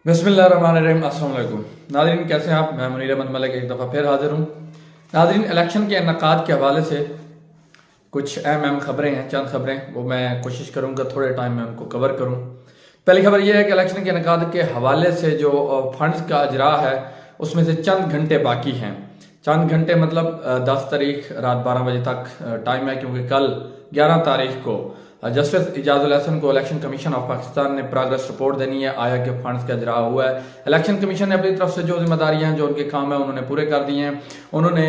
बिस्मिल्लाहिर्रहमानिर्रहीम। अस्सलाम वालेकुम नाज़रीन, कैसे हैं आप? मैं मुनीर अहमद मलिक एक दफ़ा फिर हाजिर हूँ। नाज़रीन, इलेक्शन के इनेकाद के हवाले से कुछ अहम खबरें हैं, चंद खबरें, वो मैं कोशिश करूँगा थोड़े टाइम में उनको कवर करूँ। पहली खबर यह है कि इलेक्शन के इनेकाद के हवाले से जो फंड्स का अजरा है उसमें से चंद घंटे बाकी हैं। चंद घंटे मतलब 10 तारीख रात 12 बजे तक टाइम है, क्योंकि कल 11 तारीख को जस्टिस इजाजुल हसन को इलेक्शन कमीशन ऑफ पाकिस्तान ने प्रोग्रेस रिपोर्ट देनी है, आया कि फंड्स का अजरा हुआ है। इलेक्शन कमीशन ने अपनी तरफ से जो जिम्मेदारियां हैं, जो उनके काम है, उन्होंने पूरे कर दिए हैं। उन्होंने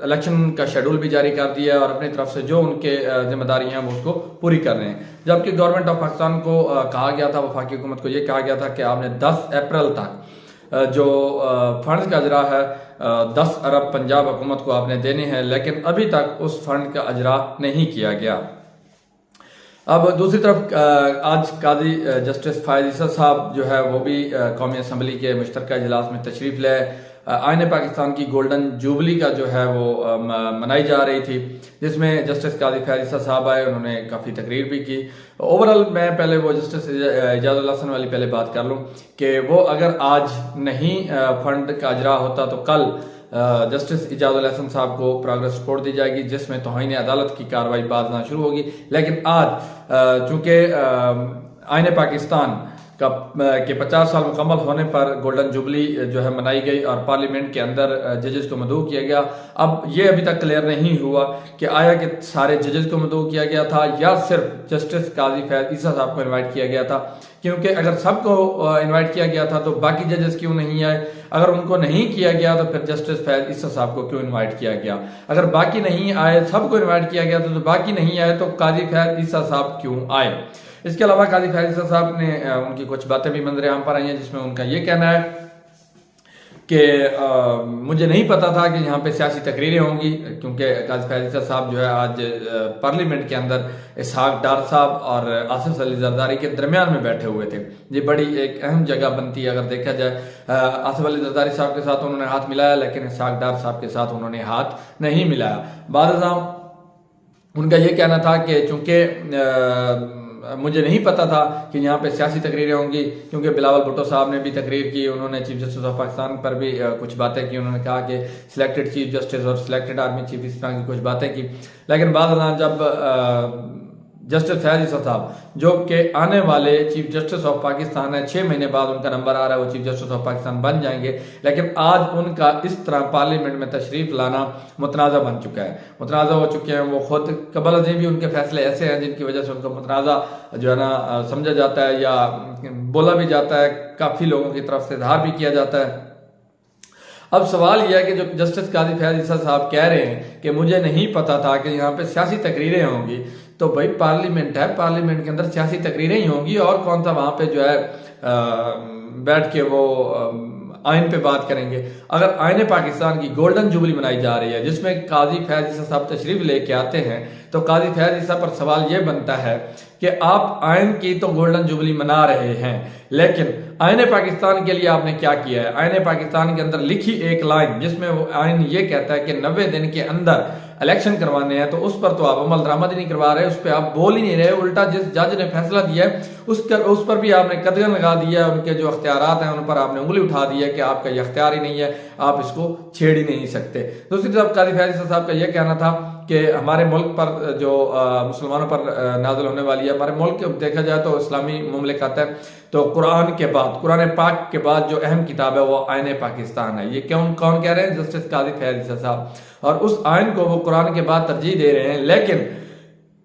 इलेक्शन का शेड्यूल भी जारी कर दिया है और अपनी तरफ से जो उनके जिम्मेदारियां हैं वो उसको पूरी कर रहे हैं। जबकि गवर्नमेंट ऑफ पाकिस्तान को कहा गया था, वफाकी हुकूमत को यह कहा गया था कि आपने 10 अप्रैल तक जो फंड्स का अजरा है 10 अरब पंजाब हुकूमत को आपने देने हैं, लेकिन अभी तक उस फंड का अजरा नहीं किया गया। अब दूसरी तरफ आज काजी जस्टिस फायद ईसा साहब जो है वो भी कौमी असम्बली के मुश्तरका इजलास में तशरीफ ले आईने पाकिस्तान की गोल्डन जुबली का जो है वो मनाई जा रही थी, जिसमें जस्टिस काजी फायद ईसा साहब आए, उन्होंने काफ़ी तकरीर भी की। ओवरऑल मैं पहले वो जस्टिस इजाजुल हसन वाली पहले बात कर लूँ कि वो अगर आज नहीं फंड का अजरा होता तो कल जस्टिस इजाजुल हसन साहब को प्रोग्रेस रिपोर्ट दी जाएगी, जिसमें तौहीन अदालत की कार्रवाई बाजना शुरू होगी। लेकिन आज चूंकि आईने पाकिस्तान का के 50 साल मुकम्मल होने पर गोल्डन जुबली जो है मनाई गई और पार्लियामेंट के अंदर जजेस को मदऊ किया गया। अब ये अभी तक क्लियर नहीं हुआ कि आया कि सारे जजेस को मदऊ किया गया था या सिर्फ जस्टिस काजी फैज ईसा साहब को इन्वाइट किया गया था, क्योंकि अगर सबको इन्वाइट किया गया था तो बाकी जजेस क्यों नहीं आए? अगर उनको नहीं किया गया तो फिर जस्टिस फैज ईसा साहब को क्यों इन्वाइट किया गया? अगर बाकी नहीं आए, सबको इन्वाइट किया गया तो बाकी नहीं आए तो काजी फैज ईसा साहब क्यों आए? इसके अलावा काजी फैज ईसा साहब ने उनकी कुछ बातें भी मंजर आम पर आई हैं, जिसमें उनका ये कहना है कि मुझे नहीं पता था कि यहाँ पे सियासी तकरीरें होंगी, क्योंकि काजी फैज ईसा साहब जो है आज पार्लियामेंट के अंदर इसहाक डार साहब और आसिफ अली जरदारी के दरमियान में बैठे हुए थे। ये बड़ी एक अहम जगह बनती है अगर देखा जाए। आसिफ अली जरदारी साहब के साथ उन्होंने हाथ मिलाया, लेकिन इसहाक डार साहब के साथ उन्होंने हाथ नहीं मिलाया। बाद उनका ये कहना था कि चूंकि मुझे नहीं पता था कि यहाँ पे सियासी तकरीरें होंगी, क्योंकि बिलावल भुट्टो साहब ने भी तकरीर की, उन्होंने चीफ जस्टिस ऑफ पाकिस्तान पर भी कुछ बातें की। उन्होंने कहा कि सिलेक्टेड चीफ जस्टिस और सिलेक्टेड आर्मी चीफ इस तरह की कुछ बातें की। लेकिन बाद जब जस्टिस फैज ईसा साहब जो कि आने वाले चीफ जस्टिस ऑफ पाकिस्तान है, 6 महीने बाद उनका नंबर आ रहा है, वो चीफ जस्टिस ऑफ पाकिस्तान बन जाएंगे, लेकिन आज उनका इस तरह पार्लियामेंट में तशरीफ लाना मुतनाज़ा बन चुका है, मुतनाज़ा हो चुके हैं। वो खुद कबल अज़ीम भी उनके फैसले ऐसे हैं जिनकी वजह से उनको मुतनाज़ा जो है ना समझा जाता है या बोला भी जाता है, काफ़ी लोगों की तरफ से इजहार भी किया जाता है। अब सवाल यह है कि जो जस्टिस काजी फैज ईसा साहब कह रहे हैं कि मुझे नहीं पता था कि यहाँ पे सियासी तकरीरें होंगी, तो भाई पार्लियामेंट है, पार्लियामेंट के अंदर सियासी तकरीरें ही होंगी और कौन सा वहां पे जो है बैठ के वो आइन पे बात करेंगे। अगर आईने पाकिस्तान की गोल्डन जुबली मनाई जा रही है, जिसमें काजी फैज ईसा साहब तशरीफ लेके आते हैं, तो काजी फैज ईसा पर सवाल यह बनता है कि आप आइन की तो गोल्डन जुबली मना रहे हैं, लेकिन आईने पाकिस्तान के लिए आपने क्या किया है? आईने पाकिस्तान के अंदर लिखी एक लाइन जिसमें वो आइन ये कहता है कि 90 दिन के अंदर इलेक्शन करवाने हैं, तो उस पर तो आप अमल दरामद ही नहीं करवा रहे, उस पर आप बोल ही नहीं रहे। उल्टा जिस जज ने फैसला दिया है उस पर भी आपने कदगन लगा दिया है, उनके जो अख्तियारात हैं उन पर आपने उंगली उठा दी है कि आपका ये अख्तियार ही नहीं है, आप इसको छेड़ ही नहीं सकते। दूसरी तरफ काजी फैज ईसा साहब का यह कहना था कि हमारे मुल्क पर जो मुसलमानों पर नाजिल होने वाली है, हमारे मुल्क देखा जाए तो इस्लामी मुमलिकत है, तो कुरान के बाद, कुरान पाक के बाद जो अहम किताब है वो आईने पाकिस्तान है। ये कौन कह रहे हैं? जस्टिस काजी फैज ईसा साहब। और उस आयन को वो कुरान के बाद तरजीह दे रहे हैं, लेकिन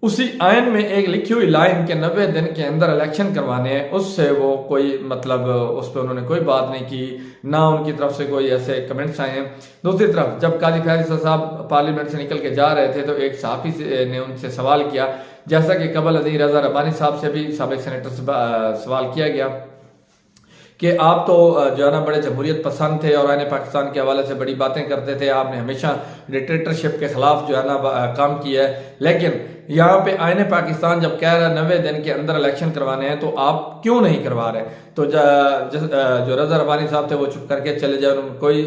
उसी आयन में एक लिखी हुई लाइन के 90 दिन के अंदर इलेक्शन करवाने हैं, उससे वो कोई मतलब उस पर उन्होंने कोई बात नहीं की, ना उनकी तरफ से कोई ऐसे कमेंट्स आए हैं। दूसरी तरफ जब काजी फैज ईसा साहब पार्लियामेंट से निकल के जा रहे थे तो एक सहाफ़ी ने उनसे सवाल किया, जैसा कि कबल अज़ीम रज़ा रब्बानी साहब से भी साबिक़ सेनेटर से सवाल किया गया कि आप तो जो है ना बड़े जमहूरियत पसंद थे और आईने पाकिस्तान के हवाले से बड़ी बातें करते थे, आपने हमेशा डिक्टेटरशिप के खिलाफ जो है ना काम किया है, लेकिन यहाँ पे आईने पाकिस्तान जब कह रहा है 90 दिन के अंदर इलेक्शन करवाने हैं तो आप क्यों नहीं करवा रहे? तो जो रजा रब्बानी साहब थे वो चुप करके चले जाए, उन्होंने कोई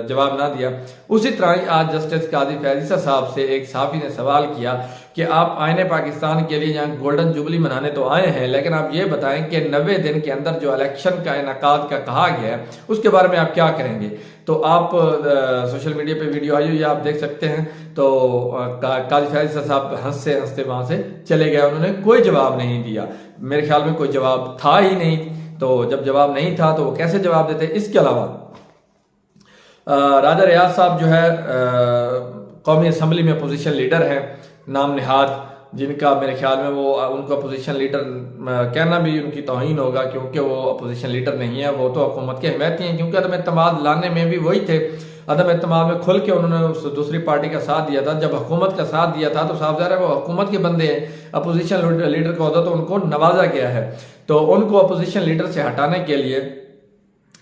जवाब ना दिया। उसी तरह ही आज जस्टिस काजी फैज ईसा साहब से एक सहाफ़ी ने सवाल किया कि आप आईने पाकिस्तान के लिए यहाँ गोल्डन जुबली मनाने तो आए हैं, लेकिन आप ये बताएं कि 90 दिन के अंदर जो इलेक्शन का इनकाद का कहा गया है उसके बारे में आप क्या करेंगे। तो आप सोशल मीडिया पे वीडियो आई हुई है, आप देख सकते हैं। तो काजी फैज साहब हंसते हंसते वहां से चले गए, उन्होंने कोई जवाब नहीं दिया। मेरे ख्याल में कोई जवाब था ही नहीं, तो जब जवाब नहीं था तो वो कैसे जवाब देते। इसके अलावा राजा रियाज साहब जो है कौमी असम्बली में अपोजिशन लीडर है नाम निहाद, जिनका मेरे ख्याल में वो उनको अपोजिशन लीडर कहना भी उनकी तौहीन होगा, क्योंकि वो अपोजिशन लीडर नहीं है, वो तो हुकूमत के हिमायती हैं। क्योंकि अदम एतमाद लाने में भी वही थे, अदम एतमाद में खुल के उन्होंने उस दूसरी पार्टी का साथ दिया था। जब हुकूमत का साथ दिया था तो साफ ज़ाहिर है वो हुकूमत के बंदे हैं, अपोजिशन लीडर का होता तो उनको नवाजा गया है। तो उनको अपोजिशन लीडर से हटाने के लिए,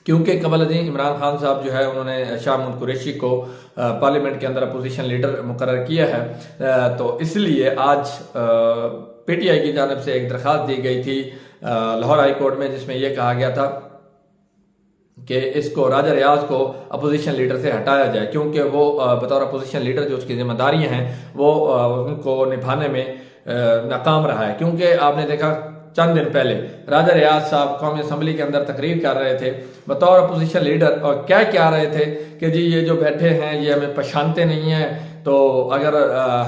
क्योंकि कबल अजीम इमरान खान साहब जो है उन्होंने शाह महमूद कुरैशी को पार्लियामेंट के अंदर अपोजिशन लीडर मुकर्रर किया है, तो इसलिए आज पीटीआई की जानिब से एक दरख्वास्त दी गई थी लाहौर हाई कोर्ट में, जिसमें यह कहा गया था कि इसको राजा रियाज को अपोजिशन लीडर से हटाया जाए, क्योंकि वो बतौर अपोजिशन लीडर जो उसकी जिम्मेदारियां हैं वो उनको निभाने में नाकाम रहा है। क्योंकि आपने देखा चंद दिन पहले राजा रियाज साहब कौमी असम्बली के अंदर तकरीर कर रहे थे बतौर अपोजिशन लीडर, और क्या रहे थे कि जी ये जो बैठे हैं ये हमें पहचानते नहीं है, तो अगर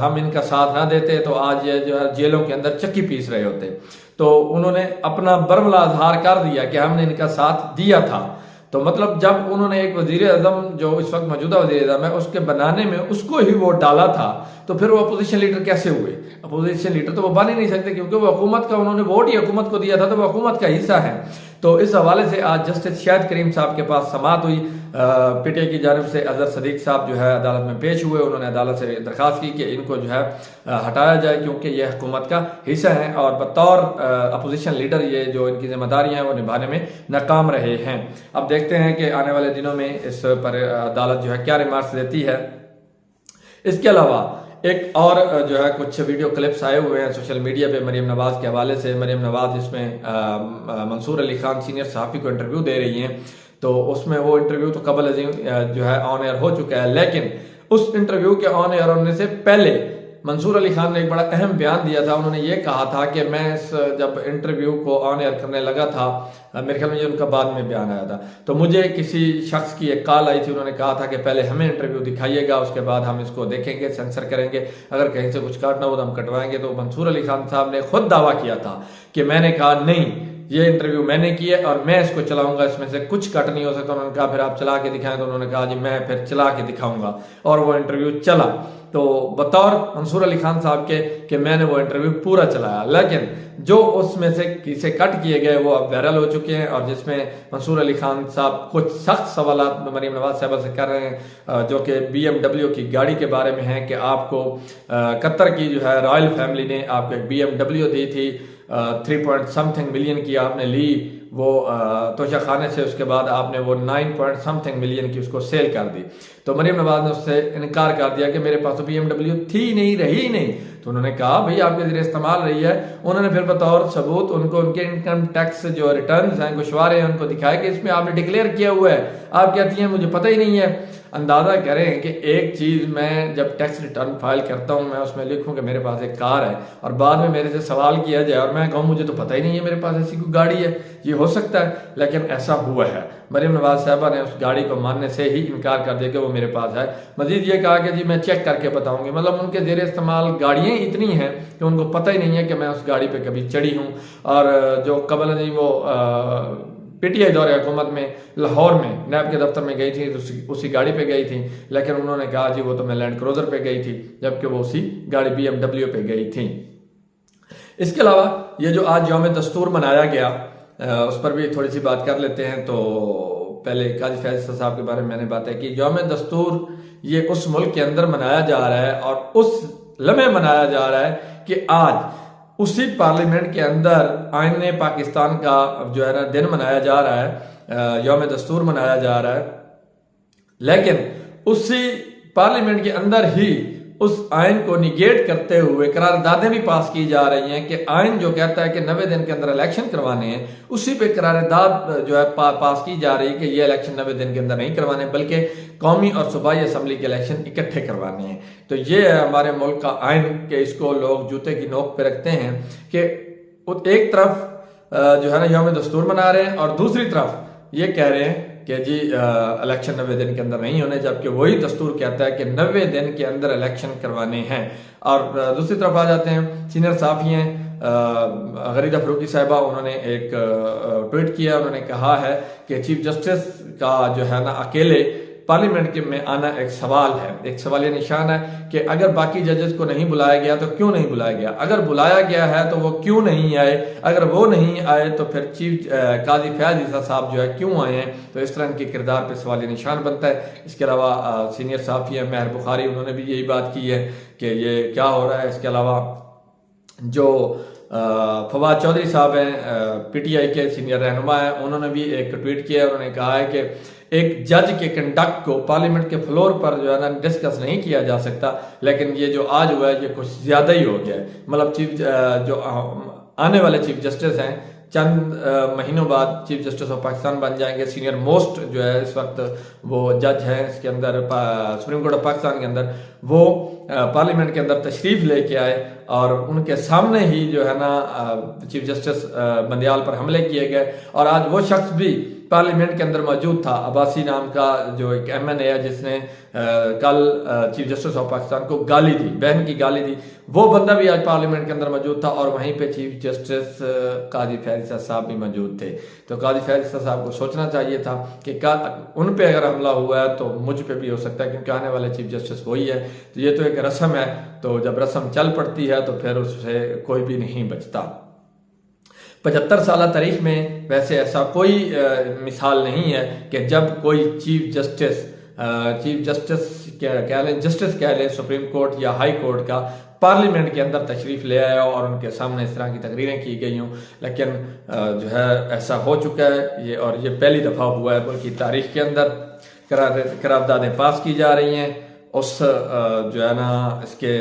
हम इनका साथ ना देते तो आज ये जो है जेलों के अंदर चक्की पीस रहे होते। तो उन्होंने अपना बर्मला इजहार कर दिया कि हमने इनका साथ दिया था। तो मतलब जब उन्होंने एक वजीर आजम जो इस वक्त मौजूदा वजीर आजम है उसके बनाने में उसको ही वोट डाला था, तो फिर वो अपोजिशन लीडर कैसे हुए? अपोजिशन लीडर तो वो बन ही नहीं सकते, क्योंकि वो हुकूमत का, उन्होंने वोट ही हुकूमत को दिया था, तो वो हुकूमत का हिस्सा है। तो इस हवाले से आज जस्टिस शाहिद करीम साहब के पास समाअत हुई, पीटीआई की जानिब से अजहर सदीक साहब जो है अदालत में पेश हुए। उन्होंने अदालत से दरख्वास्त की कि इनको जो है हटाया जाए, क्योंकि यह हुकूमत का हिस्सा है और बतौर अपोजिशन लीडर ये जो इनकी जिम्मेदारियां हैं वो निभाने में नाकाम रहे हैं। अब देखते हैं कि आने वाले दिनों में इस पर अदालत जो है क्या रिमार्क्स देती है। इसके अलावा एक और जो है कुछ वीडियो क्लिप्स आए हुए हैं सोशल मीडिया पे मरीम नवाज के हवाले से। मरीम नवाज जिसमें मंसूर अली खान सीनियर सहाफ़ी को इंटरव्यू दे रही हैं, तो उसमें वो इंटरव्यू तो कबल अजीम जो है ऑन एयर हो चुका है, लेकिन उस इंटरव्यू के ऑन एयर होने से पहले मंसूर अली खान ने एक बड़ा अहम बयान दिया था। उन्होंने ये कहा था कि मैं जब इंटरव्यू को ऑन एयर करने लगा था, मेरे ख्याल में ये उनका बाद में बयान आया था, तो मुझे किसी शख्स की एक कॉल आई थी। उन्होंने कहा था कि पहले हमें इंटरव्यू दिखाइएगा, उसके बाद हम इसको देखेंगे, सेंसर करेंगे, अगर कहीं से कुछ काटना हो तो हम कटवाएंगे। तो मंसूर अली खान साहब ने खुद दावा किया था कि मैंने कहा नहीं, ये इंटरव्यू मैंने किया और मैं इसको चलाऊंगा, इसमें से कुछ कट नहीं हो सकता। उन्होंने कहा फिर आप चला के दिखाएं, तो उन्होंने कहा जी मैं फिर चला के दिखाऊंगा, और वो इंटरव्यू चला। तो बतौर मंसूर अली खान साहब के कि मैंने वो इंटरव्यू पूरा चलाया, लेकिन जो उसमें से किसे कट किए गए वो अब वायरल हो चुके हैं, और जिसमें मंसूर अली खान साहब कुछ सख्त सवाल मरीम नवाज साहब से कर रहे हैं, जो कि BMW की गाड़ी के बारे में है कि आपको कतर की जो है रॉयल फैमिली ने आपको एक BMW दी थी, 3 मिलियन की आपने ली वो तोशा खाने से, उसके बाद आपने वो 9 मिलियन की उसको सेल कर दी। तो मरीम नवाज ने उससे इनकार कर दिया कि मेरे पास तो BMW थी नहीं, रही नहीं। तो उन्होंने कहा भाई आपके ज़रिए इस्तेमाल रही है। उन्होंने फिर बतौर सबूत उनको उनके इनकम टैक्स जो रिटर्न्स हैं, गोशवारे हैं, उनको दिखाया कि इसमें आपने डिक्लेयर किया हुआ है। आप कहती हैं मुझे पता ही नहीं है। अंदाज़ा करें कि एक चीज़ मैं जब टैक्स रिटर्न फाइल करता हूँ, मैं उसमें लिखूँ कि मेरे पास एक कार है, और बाद में मेरे से सवाल किया जाए और मैं कहूँ मुझे तो पता ही नहीं है मेरे पास ऐसी कोई गाड़ी है। ये हो सकता है, लेकिन ऐसा हुआ है। मरीम नवाज साहबा ने उस गाड़ी को मानने से ही इनकार कर दिया कि वो मेरे पास है। मजीद ये कहा कि जी मैं चेक करके बताऊंगी। मतलब उनके ज़ेरे इस्तेमाल गाड़ियाँ इतनी हैं कि उनको पता ही नहीं है कि मैं उस गाड़ी पे कभी चढ़ी हूँ। और जो कबल नहीं वो पीटीआई दौरे हुकूमत में लाहौर में नैब के दफ्तर में गई थी, तो उसी गाड़ी पे गई थी, लेकिन उन्होंने कहा जी वो तो मैं लैंड क्रूजर पे गई थी, जबकि वो उसी गाड़ी BMW पे गई थी। इसके अलावा ये जो आज यौम दस्तूर मनाया गया, उस पर भी थोड़ी सी बात कर लेते हैं। तो पहले काजी फैज साहब के बारे में मैंने बात है कि यौम दस्तूर ये उस मुल्क के अंदर मनाया जा रहा है, और उस लम्हे मनाया जा रहा है कि आज उसी पार्लियामेंट के अंदर आईने पाकिस्तान का जो है ना दिन मनाया जा रहा है, यौम दस्तूर मनाया जा रहा है, लेकिन उसी पार्लियामेंट के अंदर ही उस आइन को निगेट करते हुए करारदादें भी पास की जा रही हैं कि आइन जो कहता है कि 90 दिन के अंदर इलेक्शन करवाने हैं, उसी पे करारदाद जो है पास की जा रही है कि ये इलेक्शन 90 दिन के अंदर नहीं करवाने बल्कि कौमी और सूबाई असम्बली के इलेक्शन इकट्ठे करवाने हैं। तो ये है हमारे मुल्क का आइन कि इसको लोग जूते की नोक पे रखते हैं कि एक तरफ जो है ना यौम दस्तूर मना रहे हैं और दूसरी तरफ ये कह रहे हैं कि जी इलेक्शन 90 दिन के अंदर नहीं होने, जबकि वही दस्तूर कहता है कि 90 दिन के अंदर इलेक्शन करवाने हैं। और दूसरी तरफ आ जाते हैं सीनियर साफ़ी हैं गरीदा फरूकी साहिबा, उन्होंने एक ट्वीट किया, उन्होंने कहा है कि चीफ जस्टिस का जो है ना अकेले पार्लियामेंट में आना एक सवाल है, एक सवालिया निशान है कि अगर बाकी जजेस को नहीं बुलाया गया तो क्यों नहीं बुलाया गया, अगर बुलाया गया है तो वो क्यों नहीं आए, अगर वो नहीं आए तो फिर चीफ काजी फयाज ईसा साहब जो है क्यों आए हैं। तो इस तरह के किरदार पर सवालिया निशान बनता है। इसके अलावा सीनियर साफ़ी है महर बुखारी, उन्होंने भी यही बात की है कि ये क्या हो रहा है। इसके अलावा जो फवाद चौधरी साहब हैं पीटीआई के सीनियर रहनुमा हैं, उन्होंने भी एक ट्वीट किया, उन्होंने कहा है कि एक जज के कंडक्ट को पार्लियामेंट के फ्लोर पर जो है ना डिस्कस नहीं किया जा सकता, लेकिन ये जो आज हुआ है ये कुछ ज़्यादा ही हो गया है। मतलब चीफ जो आने वाले चीफ जस्टिस हैं चंद महीनों बाद चीफ जस्टिस ऑफ पाकिस्तान बन जाएंगे। सीनियर मोस्ट जो है इस वक्त वो जज हैं इसके अंदर सुप्रीम कोर्ट ऑफ पाकिस्तान के अंदर, वो पार्लियामेंट के अंदर तशरीफ लेके आए और उनके सामने ही जो है ना चीफ जस्टिस बंदियाल पर हमले किए गए। और आज वो शख्स भी पार्लियामेंट के अंदर मौजूद था, अब्बासी नाम का जो एक MNA है जिसने कल चीफ जस्टिस ऑफ पाकिस्तान को गाली दी, बहन की गाली दी, वो बंदा भी आज पार्लियामेंट के अंदर मौजूद था और वहीं पे चीफ जस्टिस काजी फयाज ईसा साहब भी मौजूद थे। तो काजी फयाज ईसा साहब को सोचना चाहिए था कि उन पे अगर हमला हुआ है तो मुझ पे भी हो सकता है, क्योंकि आने वाले चीफ जस्टिस वही है। तो ये तो एक रस्म है, तो जब रस्म चल पड़ती है तो फिर उससे कोई भी नहीं बचता। 75 साल तारीख में वैसे ऐसा कोई मिसाल नहीं है कि जब कोई चीफ जस्टिस कह लें सुप्रीम कोर्ट या हाई कोर्ट का पार्लियामेंट के अंदर तशरीफ़ ले आया और उनके सामने इस तरह की तकरीरें की गई हों। लेकिन जो है ऐसा हो चुका है ये, और ये पहली दफ़ा हुआ है मुल्क की तारीख के अंदर। करारदादें पास की जा रही हैं उस जो है ना इसके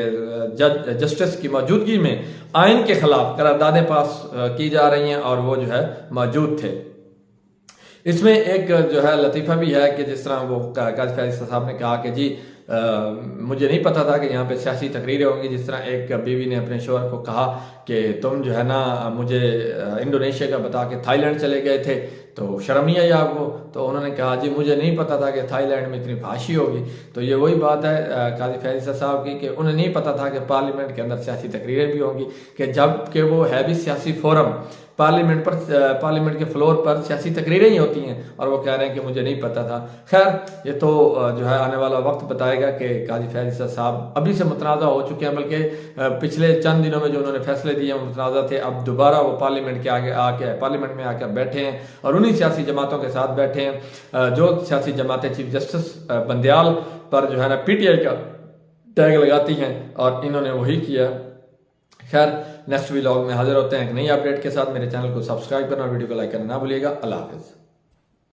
जस्टिस की मौजूदगी में आइन के खिलाफ करारदादें पास की जा रही हैं और वो जो है मौजूद थे। इसमें एक जो है लतीफ़ा भी है कि जिस तरह वो काजी फयाज ईसा साहब ने कहा कि जी मुझे नहीं पता था कि यहाँ पे सियासी तकरीरें होंगी। जिस तरह एक बीवी ने अपने शोहर को कहा कि तुम जो है ना मुझे इंडोनेशिया का बता के थाईलैंड चले गए थे, तो शर्म नहीं आई आपको? तो उन्होंने कहा जी मुझे नहीं पता था कि थाईलैंड में इतनी फाशी होगी। तो ये वही बात है काजी फयाज ईसा साहब की कि उन्हें नहीं पता था कि पार्लियामेंट के अंदर सियासी तकरीरें भी होंगी, कि जबकि वो है भी सियासी फोरम, पार्लियामेंट के फ्लोर पर सियासी तकरीरें ही होती हैं, और वो कह रहे हैं कि मुझे नहीं पता था। खैर ये तो जो है आने वाला वक्त बताएगा कि काजी फयाज ईसा साहब अभी से मुतनाज़ा हो चुके हैं, बल्कि पिछले चंद दिनों में जो उन्होंने फैसले दिए हैं मुतनाज़ा थे। अब दोबारा वो पार्लियामेंट में आकर बैठे हैं और उन्हीं सियासी जमातों के साथ बैठे हैं जो सियासी जमातें चीफ जस्टिस बंदियाल पर जो है ना PTI का टैग लगाती हैं, और इन्होंने वही किया। खैर नेक्स्ट व्लॉग में हाजिर होते हैं एक नई अपडेट के साथ। मेरे चैनल को सब्सक्राइब करना और वीडियो को लाइक करना ना भूलिएगा। अल्लाह हाफिज़।